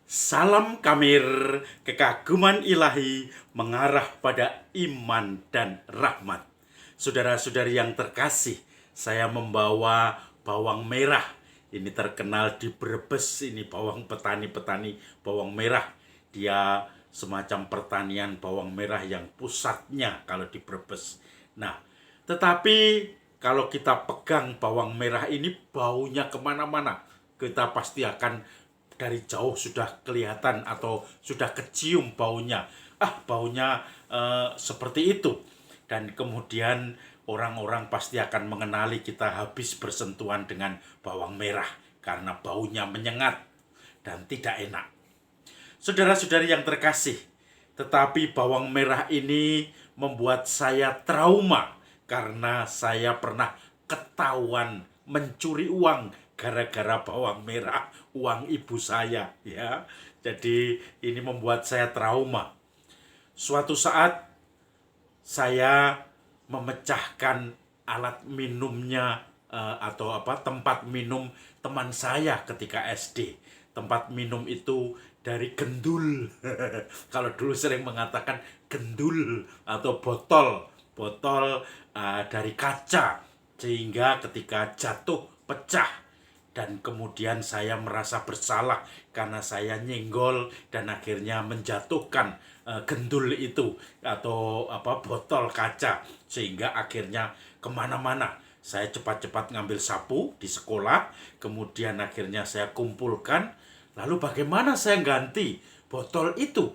Salam Kamir, kekaguman ilahi mengarah pada iman dan rahmat. Saudara-saudari yang terkasih, saya membawa bawang merah. Ini terkenal di Brebes, ini bawang petani-petani bawang merah. Dia semacam pertanian bawang merah yang pusatnya kalau di Brebes. Nah, tetapi kalau kita pegang bawang merah ini baunya kemana-mana. Kita pasti akan dari jauh sudah kelihatan atau sudah kecium baunya. Baunya seperti itu. Dan kemudian orang-orang pasti akan mengenali kita habis bersentuhan dengan bawang merah karena baunya menyengat dan tidak enak. Saudara-saudari yang terkasih, tetapi bawang merah ini membuat saya trauma karena saya pernah ketahuan mencuri uang gara-gara bawang merah, uang ibu saya, ya. Jadi ini membuat saya trauma. Suatu saat saya memecahkan alat minumnya atau tempat minum teman saya ketika SD. Tempat minum itu dari gendul. Kalau dulu sering mengatakan gendul atau botol dari kaca, sehingga ketika jatuh pecah. Dan kemudian saya merasa bersalah karena saya nyenggol dan akhirnya menjatuhkan gendul itu atau botol kaca, sehingga akhirnya kemana-mana. Saya cepat-cepat ngambil sapu di sekolah, kemudian akhirnya saya kumpulkan. Lalu bagaimana saya ganti botol itu?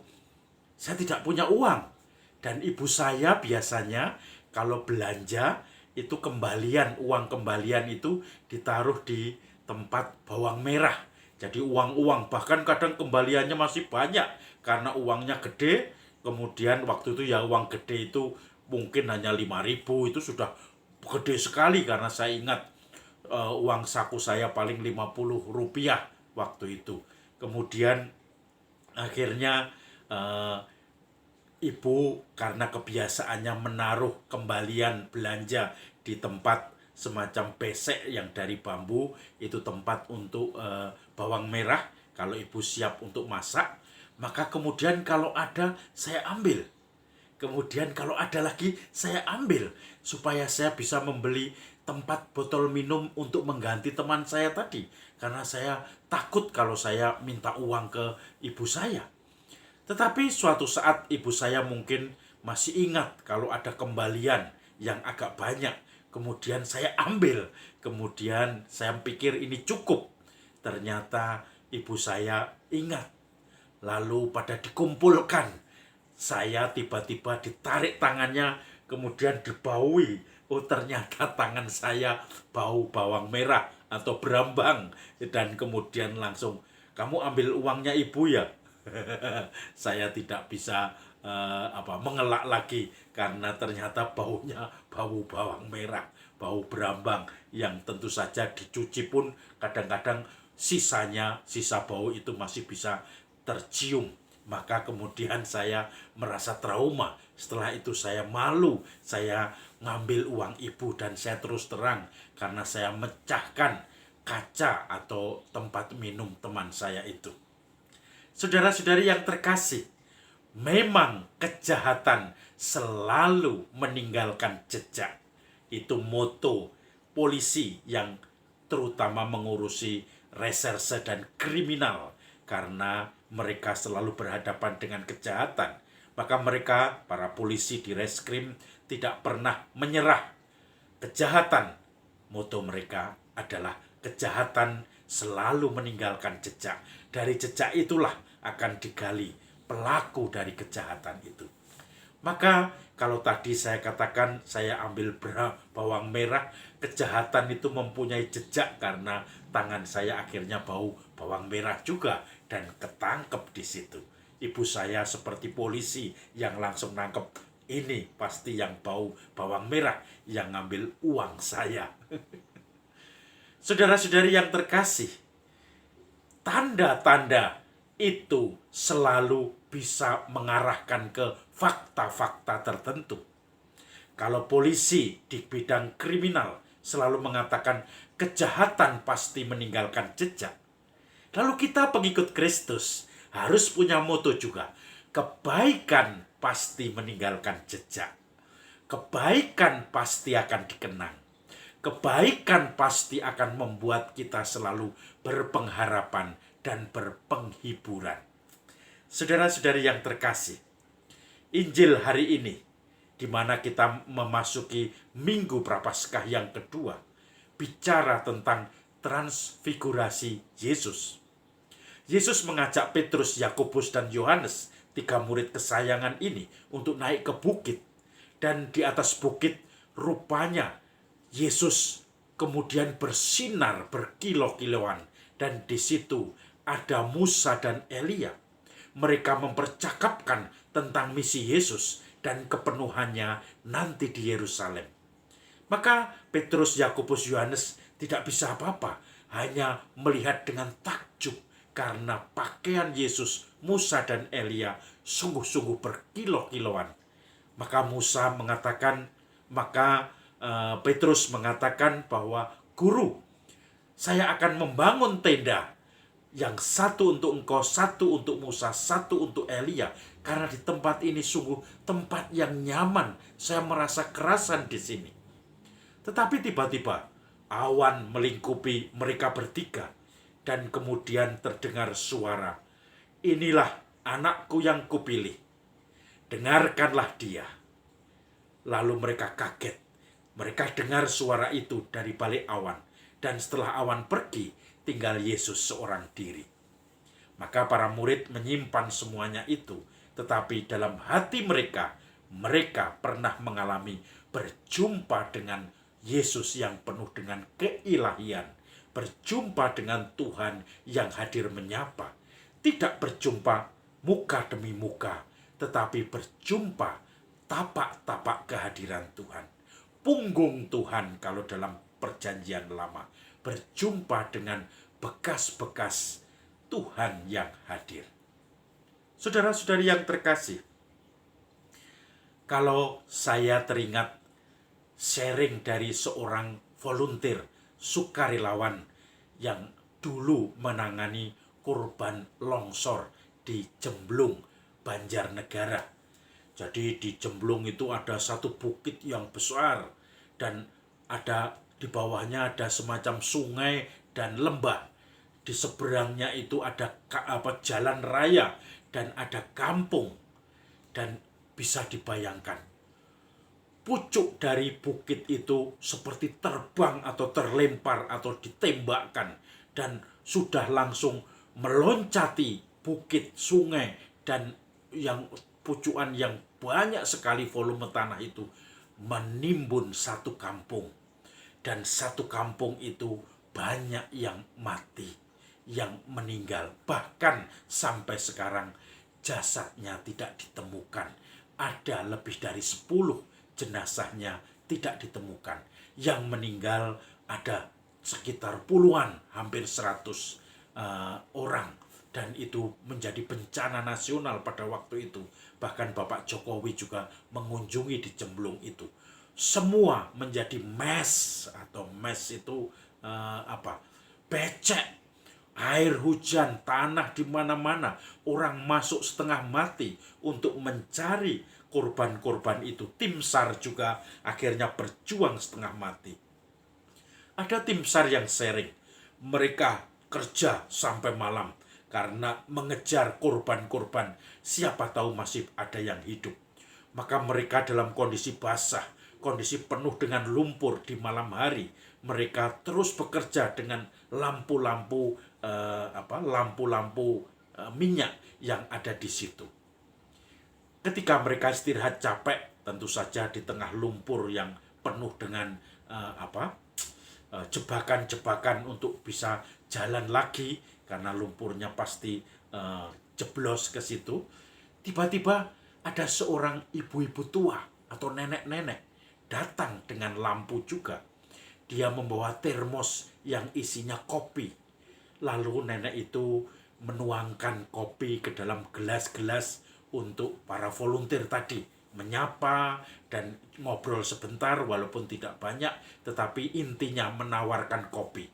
Saya tidak punya uang. Dan ibu saya biasanya kalau belanja itu uang kembalian itu ditaruh di tempat bawang merah. Jadi uang-uang, bahkan kadang kembaliannya masih banyak karena uangnya gede. Kemudian waktu itu ya uang gede itu mungkin hanya 5.000, itu sudah gede sekali karena saya ingat uang saku saya paling 50 rupiah waktu itu. Kemudian akhirnya eh, ibu karena kebiasaannya menaruh kembalian belanja di tempat semacam besek yang dari bambu, itu tempat untuk bawang merah kalau ibu siap untuk masak, maka kemudian kalau ada saya ambil. Kemudian kalau ada lagi saya ambil supaya saya bisa membeli tempat botol minum untuk mengganti teman saya tadi. Karena saya takut kalau saya minta uang ke ibu saya. Tetapi suatu saat ibu saya mungkin masih ingat kalau ada kembalian yang agak banyak. Kemudian saya ambil. Kemudian saya pikir ini cukup. Ternyata ibu saya ingat. Lalu pada dikumpulkan, saya tiba-tiba ditarik tangannya, kemudian dibaui. Oh, ternyata tangan saya bau bawang merah atau berambang. Dan kemudian langsung, kamu ambil uangnya ibu ya? Saya tidak bisa mengelak lagi karena ternyata baunya bau bawang merah, bau berambang yang tentu saja dicuci pun kadang-kadang sisa bau itu masih bisa tercium. Maka kemudian saya merasa trauma. Setelah itu saya malu, saya ngambil uang ibu dan saya terus terang karena saya mecahkan kaca atau tempat minum teman saya itu. Saudara-saudari yang terkasih, memang kejahatan selalu meninggalkan jejak. Itu moto polisi yang terutama mengurusi reserse dan kriminal, karena mereka selalu berhadapan dengan kejahatan. Maka mereka, para polisi di reskrim, tidak pernah menyerah. Kejahatan, moto mereka adalah kejahatan selalu meninggalkan jejak. Dari jejak itulah akan digali pelaku dari kejahatan itu. Maka kalau tadi saya katakan saya ambil bawang merah, kejahatan itu mempunyai jejak karena tangan saya akhirnya bau bawang merah juga dan ketangkep di situ. Ibu saya seperti polisi yang langsung nangkep, ini pasti yang bau bawang merah yang ngambil uang saya. Saudara-saudari yang terkasih, tanda-tanda itu selalu bisa mengarahkan ke fakta-fakta tertentu. Kalau polisi di bidang kriminal selalu mengatakan kejahatan pasti meninggalkan jejak, lalu kita pengikut Kristus harus punya moto juga. Kebaikan pasti meninggalkan jejak. Kebaikan pasti akan dikenang. Kebaikan pasti akan membuat kita selalu berpengharapan dan berpenghiburan. Saudara-saudari yang terkasih, Injil hari ini, di mana kita memasuki Minggu Prapaskah yang kedua, bicara tentang transfigurasi Yesus. Yesus mengajak Petrus, Yakobus, dan Yohanes, 3 murid kesayangan ini, untuk naik ke bukit. Dan di atas bukit, rupanya Yesus kemudian bersinar berkilau-kilauan. Dan di situ ada Musa dan Elia. Mereka mempercakapkan tentang misi Yesus dan kepenuhannya nanti di Yerusalem. Maka Petrus, Yakobus, Yohanes tidak bisa apa-apa, hanya melihat dengan takjub karena pakaian Yesus, Musa, dan Elia sungguh-sungguh berkilau-kilauan. Maka Petrus mengatakan bahwa, "Guru, saya akan membangun tenda, yang satu untuk engkau, satu untuk Musa, satu untuk Elia. Karena di tempat ini sungguh tempat yang nyaman. Saya merasa kerasan di sini." Tetapi tiba-tiba awan melingkupi mereka bertiga. Dan kemudian terdengar suara, "Inilah anakku yang kupilih. Dengarkanlah dia." Lalu mereka kaget. Mereka dengar suara itu dari balik awan. Dan setelah awan pergi, tinggal Yesus seorang diri. Maka para murid menyimpan semuanya itu, tetapi dalam hati mereka pernah mengalami berjumpa dengan Yesus yang penuh dengan keilahian, berjumpa dengan Tuhan yang hadir menyapa. Tidak berjumpa muka demi muka, tetapi berjumpa tapak-tapak kehadiran Tuhan. Punggung Tuhan kalau dalam perjanjian lama, berjumpa dengan bekas-bekas Tuhan yang hadir. Saudara-saudari yang terkasih, kalau saya teringat sharing dari seorang volunteer, sukarelawan yang dulu menangani korban longsor di Jemblung, Banjarnegara. Jadi di Jemblung itu ada satu bukit yang besar dan di bawahnya ada semacam sungai dan lembah. Di seberangnya itu ada jalan raya dan ada kampung. Dan bisa dibayangkan, pucuk dari bukit itu seperti terbang atau terlempar atau ditembakkan dan sudah langsung meloncati bukit, sungai, dan yang pucukan yang banyak sekali volume tanah itu menimbun satu kampung. Dan satu kampung itu banyak yang mati, yang meninggal. Bahkan sampai sekarang jasadnya tidak ditemukan. Ada lebih dari 10 jenazahnya tidak ditemukan. Yang meninggal ada sekitar puluhan, hampir 100 orang. Dan itu menjadi bencana nasional pada waktu itu. Bahkan Bapak Jokowi juga mengunjungi di Jemblung itu. Semua menjadi mes, atau mes itu becek, air hujan, tanah di mana-mana. Orang masuk setengah mati untuk mencari korban-korban itu. Tim SAR juga akhirnya berjuang setengah mati. Ada tim SAR yang sharing. Mereka kerja sampai malam karena mengejar korban-korban. Siapa tahu masih ada yang hidup. Maka mereka dalam kondisi basah, kondisi penuh dengan lumpur di malam hari. Mereka terus bekerja dengan lampu-lampu minyak yang ada di situ. Ketika mereka istirahat capek, tentu saja di tengah lumpur yang penuh dengan jebakan-jebakan untuk bisa jalan lagi karena lumpurnya pasti jeblos ke situ. Tiba-tiba ada seorang ibu-ibu tua atau nenek-nenek datang dengan lampu juga. Dia membawa termos yang isinya kopi. Lalu nenek itu menuangkan kopi ke dalam gelas-gelas untuk para volunteer tadi, menyapa dan ngobrol sebentar walaupun tidak banyak, tetapi intinya menawarkan kopi.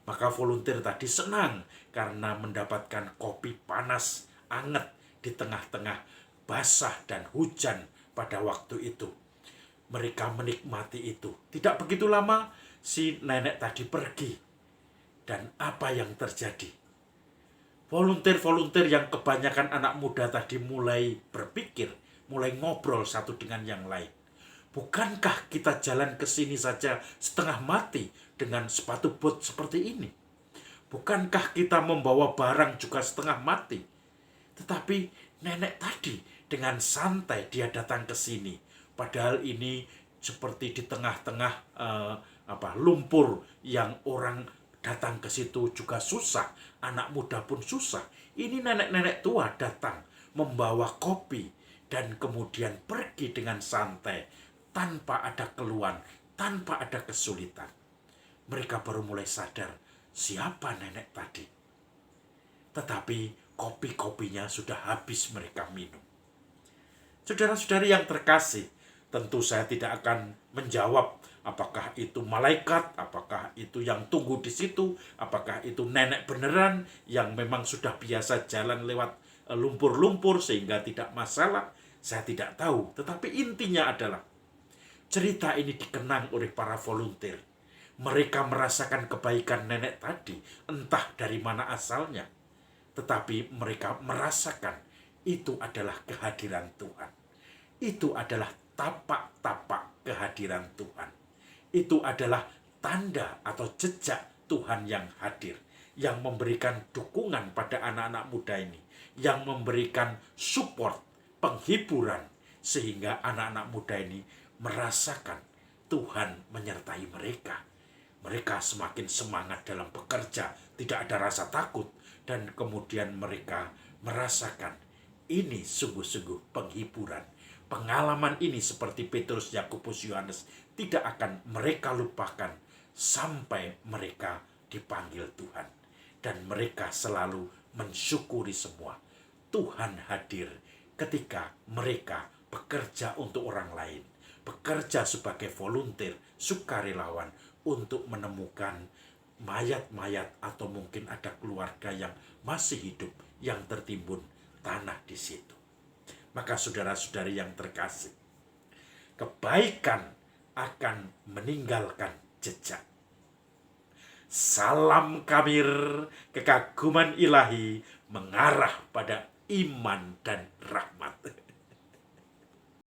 Maka volunteer tadi senang karena mendapatkan kopi panas, anget di tengah-tengah basah dan hujan pada waktu itu. Mereka menikmati itu. Tidak begitu lama si nenek tadi pergi. Dan apa yang terjadi? Volunteer-volunteer yang kebanyakan anak muda tadi mulai berpikir, mulai ngobrol satu dengan yang lain. Bukankah kita jalan ke sini saja setengah mati dengan sepatu bot seperti ini? Bukankah kita membawa barang juga setengah mati? Tetapi nenek tadi dengan santai dia datang ke sini. Padahal ini seperti di tengah-tengah lumpur yang orang datang ke situ juga susah. Anak muda pun susah. Ini nenek-nenek tua datang membawa kopi dan kemudian pergi dengan santai tanpa ada keluhan, tanpa ada kesulitan. Mereka baru mulai sadar siapa nenek tadi. Tetapi kopi-kopinya sudah habis mereka minum. Saudara-saudari yang terkasih, tentu saya tidak akan menjawab apakah itu malaikat, apakah itu yang tunggu di situ, apakah itu nenek beneran yang memang sudah biasa jalan lewat lumpur-lumpur sehingga tidak masalah. Saya tidak tahu, tetapi intinya adalah cerita ini dikenang oleh para volunteer. Mereka merasakan kebaikan nenek tadi, entah dari mana asalnya. Tetapi mereka merasakan itu adalah kehadiran Tuhan. Itu adalah tapak-tapak kehadiran Tuhan. Itu adalah tanda atau jejak Tuhan yang hadir. Yang memberikan dukungan pada anak-anak muda ini. Yang memberikan support, penghiburan. Sehingga anak-anak muda ini merasakan Tuhan menyertai mereka. Mereka semakin semangat dalam bekerja, tidak ada rasa takut. Dan kemudian mereka merasakan ini sungguh-sungguh penghiburan. Pengalaman ini seperti Petrus, Yakobus, Yohanes tidak akan mereka lupakan sampai mereka dipanggil Tuhan. Dan mereka selalu mensyukuri semua. Tuhan hadir ketika mereka bekerja untuk orang lain. Bekerja sebagai volunteer, sukarelawan untuk menemukan mayat-mayat atau mungkin ada keluarga yang masih hidup yang tertimbun tanah di situ. Maka saudara-saudari yang terkasih, kebaikan akan meninggalkan jejak. Salam Kamir, kekaguman ilahi mengarah pada iman dan rahmat.